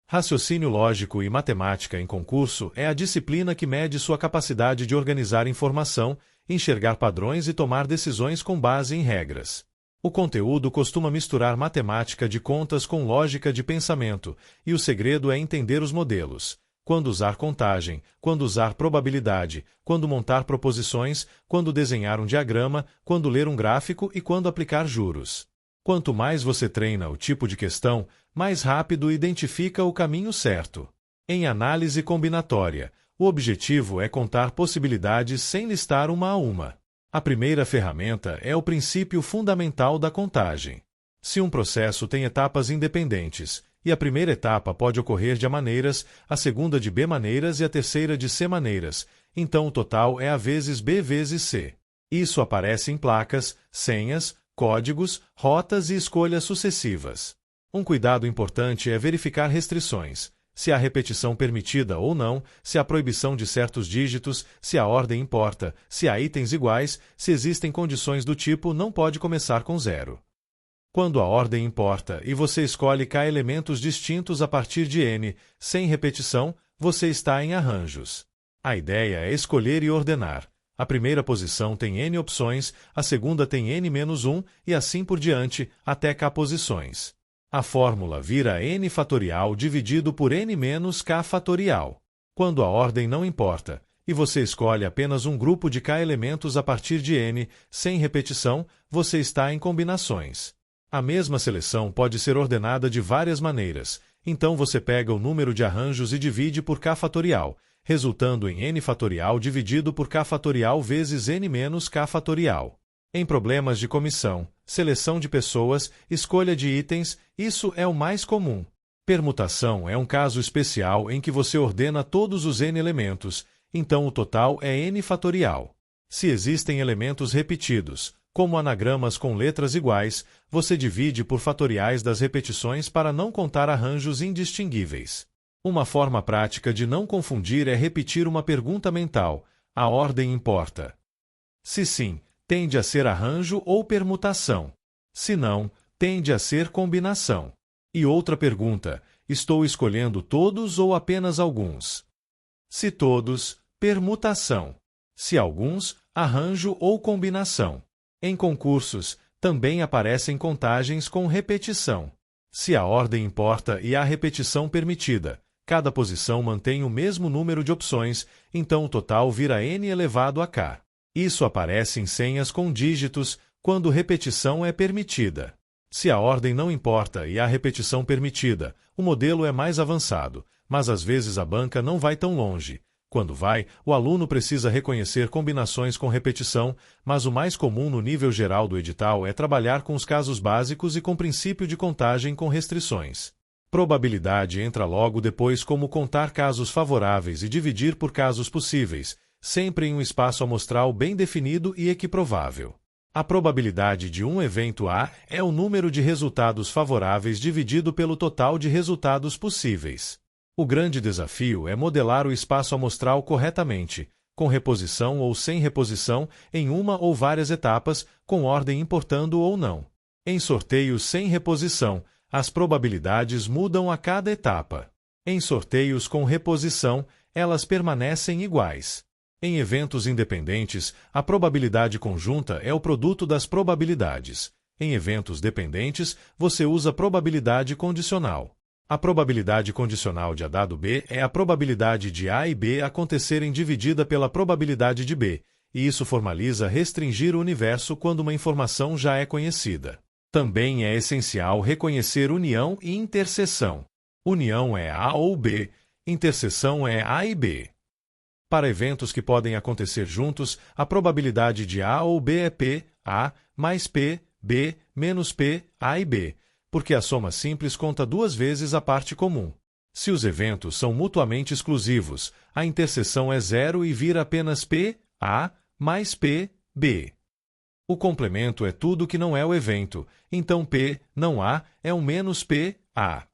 Raciocínio lógico e matemática em concurso é a disciplina que mede sua capacidade de organizar informação, enxergar padrões e tomar decisões com base em regras. O conteúdo costuma misturar matemática de contas com lógica de pensamento, e o segredo é entender os modelos. Quando usar contagem, quando usar probabilidade, quando montar proposições, quando desenhar um diagrama, quando ler um gráfico e quando aplicar juros. Quanto mais você treina o tipo de questão, mais rápido identifica o caminho certo. Em análise combinatória, o objetivo é contar possibilidades sem listar uma a uma. A primeira ferramenta é o princípio fundamental da contagem. Se um processo tem etapas independentes, e a primeira etapa pode ocorrer de A maneiras, a segunda de B maneiras e a terceira de C maneiras, então o total é A vezes B vezes C. Isso aparece em placas, senhas, códigos, rotas e escolhas sucessivas. Um cuidado importante é verificar restrições, se há repetição permitida ou não, se há proibição de certos dígitos, se a ordem importa, se há itens iguais, se existem condições do tipo não pode começar com 0. Quando a ordem importa e você escolhe K elementos distintos a partir de N, sem repetição, você está em arranjos. A ideia é escolher e ordenar. A primeira posição tem N opções, a segunda tem N-1 e assim por diante, até K posições. A fórmula vira N fatorial dividido por N menos K fatorial. Quando a ordem não importa, e você escolhe apenas um grupo de K elementos a partir de N, sem repetição, você está em combinações. A mesma seleção pode ser ordenada de várias maneiras, então você pega o número de arranjos e divide por K fatorial, resultando em N fatorial dividido por K fatorial vezes N menos K fatorial. Em problemas de comissão, seleção de pessoas, escolha de itens, isso é o mais comum. Permutação é um caso especial em que você ordena todos os N elementos, então o total é N fatorial. Se existem elementos repetidos, como anagramas com letras iguais, você divide por fatoriais das repetições para não contar arranjos indistinguíveis. Uma forma prática de não confundir é repetir uma pergunta mental: a ordem importa? Se sim, tende a ser arranjo ou permutação. Se não, tende a ser combinação. E outra pergunta: estou escolhendo todos ou apenas alguns? Se todos, permutação. Se alguns, arranjo ou combinação. Em concursos, também aparecem contagens com repetição. Se a ordem importa e há repetição permitida, cada posição mantém o mesmo número de opções, então o total vira N elevado a K. Isso aparece em senhas com dígitos, quando repetição é permitida. Se a ordem não importa e há repetição permitida, o modelo é mais avançado, mas às vezes a banca não vai tão longe. Quando vai, o aluno precisa reconhecer combinações com repetição, mas o mais comum no nível geral do edital é trabalhar com os casos básicos e com princípio de contagem com restrições. Probabilidade entra logo depois como contar casos favoráveis e dividir por casos possíveis, sempre em um espaço amostral bem definido e equiprovável. A probabilidade de um evento A é o número de resultados favoráveis dividido pelo total de resultados possíveis. O grande desafio é modelar o espaço amostral corretamente, com reposição ou sem reposição, em uma ou várias etapas, com ordem importando ou não. Em sorteios sem reposição, as probabilidades mudam a cada etapa. Em sorteios com reposição, elas permanecem iguais. Em eventos independentes, a probabilidade conjunta é o produto das probabilidades. Em eventos dependentes, você usa probabilidade condicional. A probabilidade condicional de A dado B é a probabilidade de A e B acontecerem dividida pela probabilidade de B, e isso formaliza restringir o universo quando uma informação já é conhecida. Também é essencial reconhecer união e interseção. União é A ou B, interseção é A e B. Para eventos que podem acontecer juntos, a probabilidade de A ou B é P, A, mais P, B, menos P, A e B, porque a soma simples conta duas vezes a parte comum. Se os eventos são mutuamente exclusivos, a interseção é zero e vira apenas P, A, mais P, B. O complemento é tudo que não é o evento, então P, não A, é um menos P, A.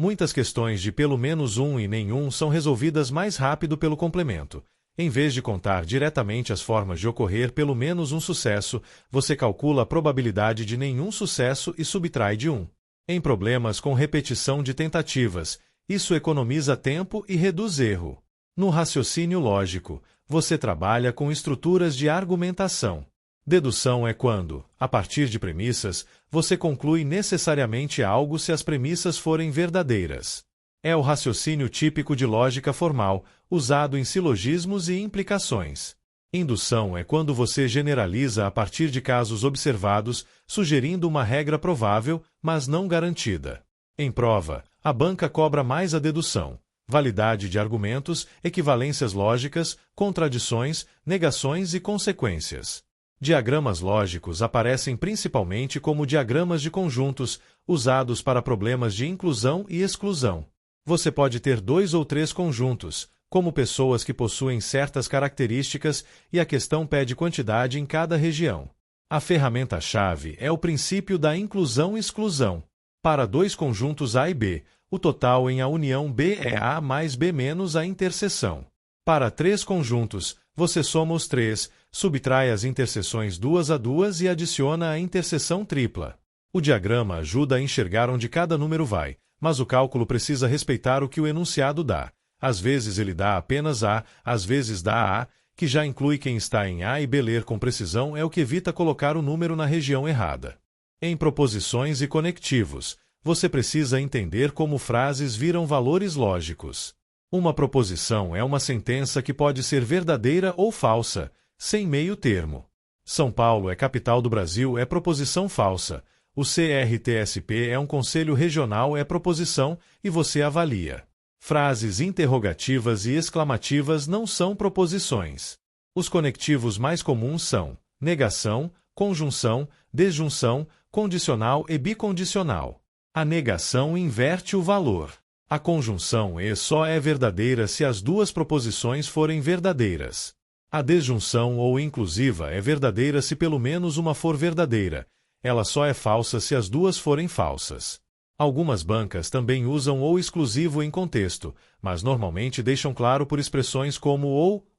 Muitas questões de pelo menos um e nenhum são resolvidas mais rápido pelo complemento. Em vez de contar diretamente as formas de ocorrer pelo menos um sucesso, você calcula a probabilidade de nenhum sucesso e subtrai de 1. Em problemas com repetição de tentativas, Isso economiza tempo e reduz erro. No raciocínio lógico, você trabalha com estruturas de argumentação. Dedução é quando, a partir de premissas, você conclui necessariamente algo se as premissas forem verdadeiras. É o raciocínio típico de lógica formal, usado em silogismos e implicações. Indução é quando você generaliza a partir de casos observados, sugerindo uma regra provável, mas não garantida. Em prova, a banca cobra mais a dedução, validade de argumentos, equivalências lógicas, contradições, negações e consequências. Diagramas lógicos aparecem principalmente como diagramas de conjuntos, usados para problemas de inclusão e exclusão. Você pode ter 2 ou 3 conjuntos, como pessoas que possuem certas características, e a questão pede quantidade em cada região. A ferramenta-chave é o princípio da inclusão-exclusão. Para 2 conjuntos A e B, o total em a união B é A mais B menos a interseção. Para 3 conjuntos, você soma os 3, subtrai as interseções 2 a 2 e adiciona a interseção tripla. O diagrama ajuda a enxergar onde cada número vai, mas o cálculo precisa respeitar o que o enunciado dá. Às vezes ele dá apenas A, às vezes dá A, que já inclui quem está em A, e B. Ler com precisão é o que evita colocar o número na região errada. Em proposições e conectivos, você precisa entender como frases viram valores lógicos. Uma proposição é uma sentença que pode ser verdadeira ou falsa, sem meio termo. São Paulo é capital do Brasil é proposição falsa. O CRTSP é um conselho regional é proposição, e você avalia. Frases interrogativas e exclamativas não são proposições. Os conectivos mais comuns são negação, conjunção, desjunção, condicional e bicondicional. A negação inverte o valor. A conjunção e só é verdadeira se as 2 proposições forem verdadeiras. A desjunção ou inclusiva é verdadeira se pelo menos uma for verdadeira. Ela só é falsa se as 2 forem falsas. Algumas bancas também usam ou exclusivo em contexto, mas normalmente deixam claro por expressões como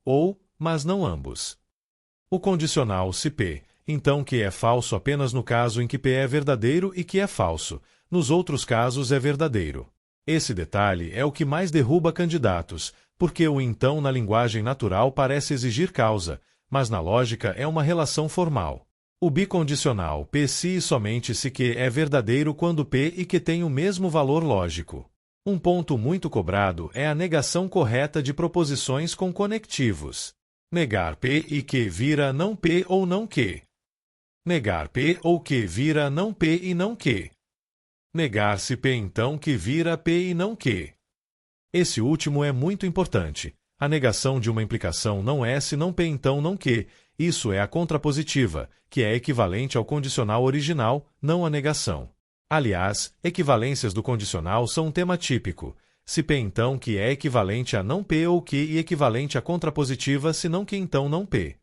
ou, mas não ambos. O condicional se P, então Q é falso apenas no caso em que P é verdadeiro e Q é falso, nos outros casos é verdadeiro. Esse detalhe é o que mais derruba candidatos, porque o então na linguagem natural parece exigir causa, mas na lógica é uma relação formal. O bicondicional P se e somente se Q é verdadeiro quando P e Q têm o mesmo valor lógico. Um ponto muito cobrado é a negação correta de proposições com conectivos. Negar P e Q vira não P ou não Q. Negar P ou Q vira não P e não Q. Negar-se P então Q vira P e não Q. Esse último é muito importante. A negação de uma implicação não é se não P então não Q. Isso é a contrapositiva, que é equivalente ao condicional original, não a negação. Aliás, equivalências do condicional são um tema típico. Se P então que é equivalente a não P ou Q e equivalente à contrapositiva se não Q então não P.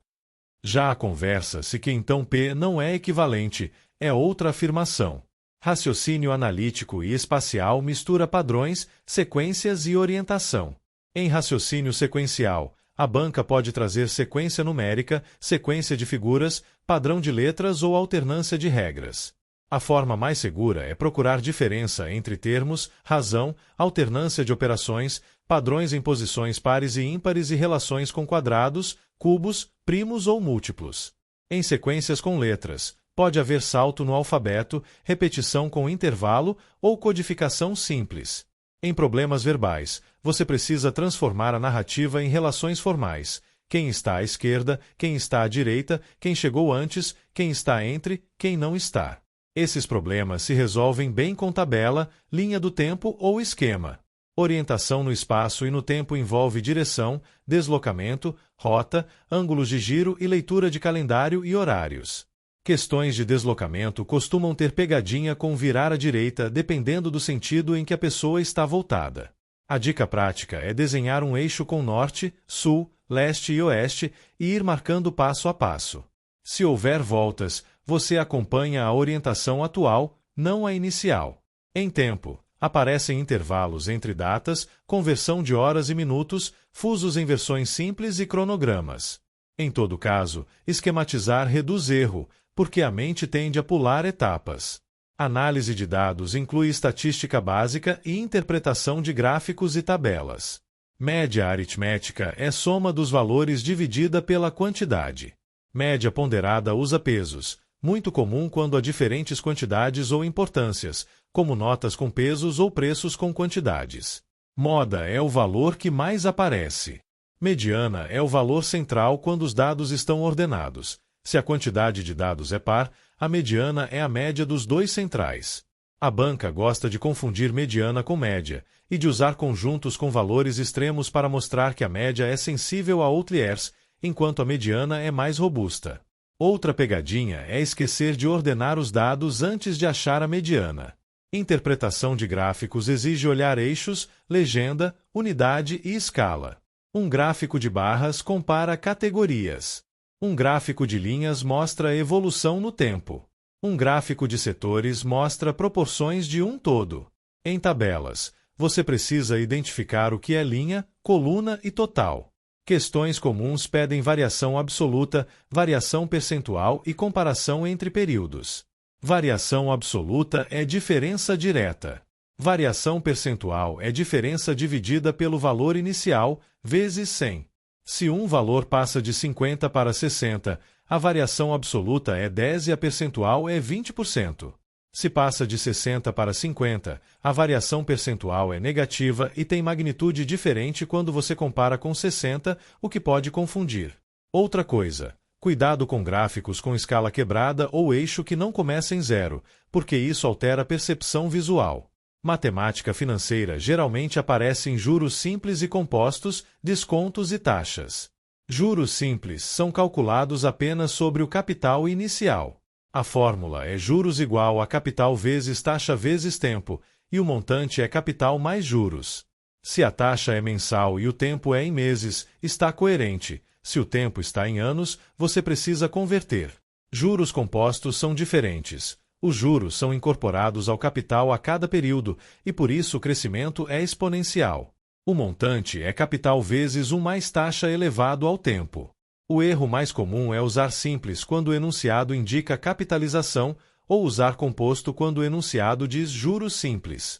Já a conversa se Q então P não é equivalente, é outra afirmação. Raciocínio analítico e espacial mistura padrões, sequências e orientação. Em raciocínio sequencial, a banca pode trazer sequência numérica, sequência de figuras, padrão de letras ou alternância de regras. A forma mais segura é procurar diferença entre termos, razão, alternância de operações, padrões em posições pares e ímpares e relações com quadrados, cubos, primos ou múltiplos. Em sequências com letras, pode haver salto no alfabeto, repetição com intervalo ou codificação simples. Em problemas verbais, você precisa transformar a narrativa em relações formais. Quem está à esquerda, quem está à direita, quem chegou antes, quem está entre, quem não está. Esses problemas se resolvem bem com tabela, linha do tempo ou esquema. Orientação no espaço e no tempo envolve direção, deslocamento, rota, ângulos de giro e leitura de calendário e horários. Questões de deslocamento costumam ter pegadinha com virar à direita dependendo do sentido em que a pessoa está voltada. A dica prática é desenhar um eixo com norte, sul, leste e oeste e ir marcando passo a passo. Se houver voltas, você acompanha a orientação atual, não a inicial. Em tempo, aparecem intervalos entre datas, conversão de horas e minutos, fusos em versões simples e cronogramas. Em todo caso, esquematizar reduz erro, porque a mente tende a pular etapas. Análise de dados inclui estatística básica e interpretação de gráficos e tabelas. Média aritmética é soma dos valores dividida pela quantidade. Média ponderada usa pesos, muito comum quando há diferentes quantidades ou importâncias, como notas com pesos ou preços com quantidades. Moda é o valor que mais aparece. Mediana é o valor central quando os dados estão ordenados. Se a quantidade de dados é par, a mediana é a média dos dois centrais. A banca gosta de confundir mediana com média e de usar conjuntos com valores extremos para mostrar que a média é sensível a outliers, enquanto a mediana é mais robusta. Outra pegadinha é esquecer de ordenar os dados antes de achar a mediana. Interpretação de gráficos exige olhar eixos, legenda, unidade e escala. Um gráfico de barras compara categorias. Um gráfico de linhas mostra a evolução no tempo. Um gráfico de setores mostra proporções de um todo. Em tabelas, você precisa identificar o que é linha, coluna e total. Questões comuns pedem variação absoluta, variação percentual e comparação entre períodos. Variação absoluta é diferença direta. Variação percentual é diferença dividida pelo valor inicial, vezes 100. Se um valor passa de 50 para 60, a variação absoluta é 10 e a percentual é 20%. Se passa de 60 para 50, a variação percentual é negativa e tem magnitude diferente quando você compara com 60, o que pode confundir. Outra coisa, cuidado com gráficos com escala quebrada ou eixo que não começa em zero, porque isso altera a percepção visual. Matemática financeira geralmente aparece em juros simples e compostos, descontos e taxas. Juros simples são calculados apenas sobre o capital inicial. A fórmula é juros igual a capital vezes taxa vezes tempo, e o montante é capital mais juros. Se a taxa é mensal e o tempo é em meses, está coerente. Se o tempo está em anos, você precisa converter. Juros compostos são diferentes. Os juros são incorporados ao capital a cada período e por isso o crescimento é exponencial. O montante é capital vezes um mais taxa elevado ao tempo. O erro mais comum é usar simples quando o enunciado indica capitalização ou usar composto quando o enunciado diz juros simples.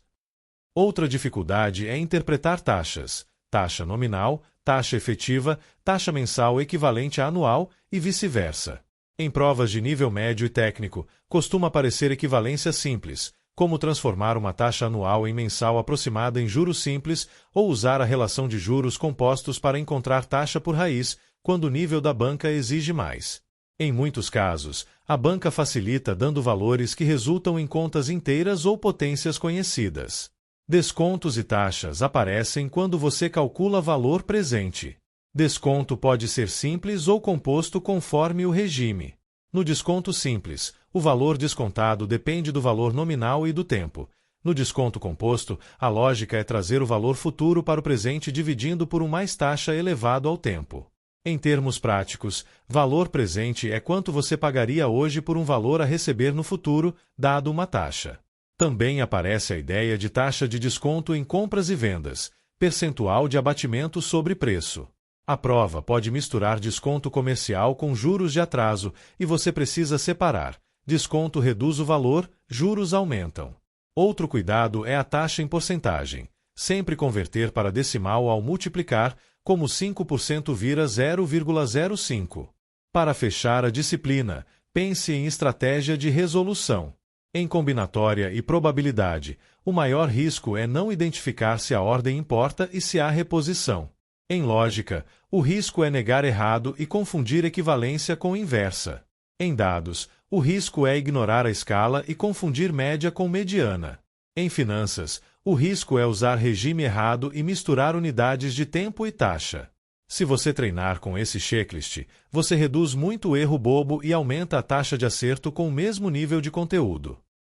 Outra dificuldade é interpretar taxas, taxa nominal, taxa efetiva, taxa mensal equivalente a anual e vice-versa. Em provas de nível médio e técnico, costuma aparecer equivalência simples, como transformar uma taxa anual em mensal aproximada em juros simples ou usar a relação de juros compostos para encontrar taxa por raiz, quando o nível da banca exige mais. Em muitos casos, a banca facilita dando valores que resultam em contas inteiras ou potências conhecidas. Descontos e taxas aparecem quando você calcula valor presente. Desconto pode ser simples ou composto conforme o regime. No desconto simples, o valor descontado depende do valor nominal e do tempo. No desconto composto, a lógica é trazer o valor futuro para o presente dividindo por um mais taxa elevado ao tempo. Em termos práticos, valor presente é quanto você pagaria hoje por um valor a receber no futuro, dado uma taxa. Também aparece a ideia de taxa de desconto em compras e vendas, percentual de abatimento sobre preço. A prova pode misturar desconto comercial com juros de atraso e você precisa separar. Desconto reduz o valor, juros aumentam. Outro cuidado é a taxa em porcentagem. Sempre converter para decimal ao multiplicar, como 5% vira 0,05. Para fechar a disciplina, pense em estratégia de resolução. Em combinatória e probabilidade, o maior risco é não identificar se a ordem importa e se há reposição. Em lógica, o risco é negar errado e confundir equivalência com inversa. Em dados, o risco é ignorar a escala e confundir média com mediana. Em finanças, o risco é usar regime errado e misturar unidades de tempo e taxa. Se você treinar com esse checklist, você reduz muito o erro bobo e aumenta a taxa de acerto com o mesmo nível de conteúdo.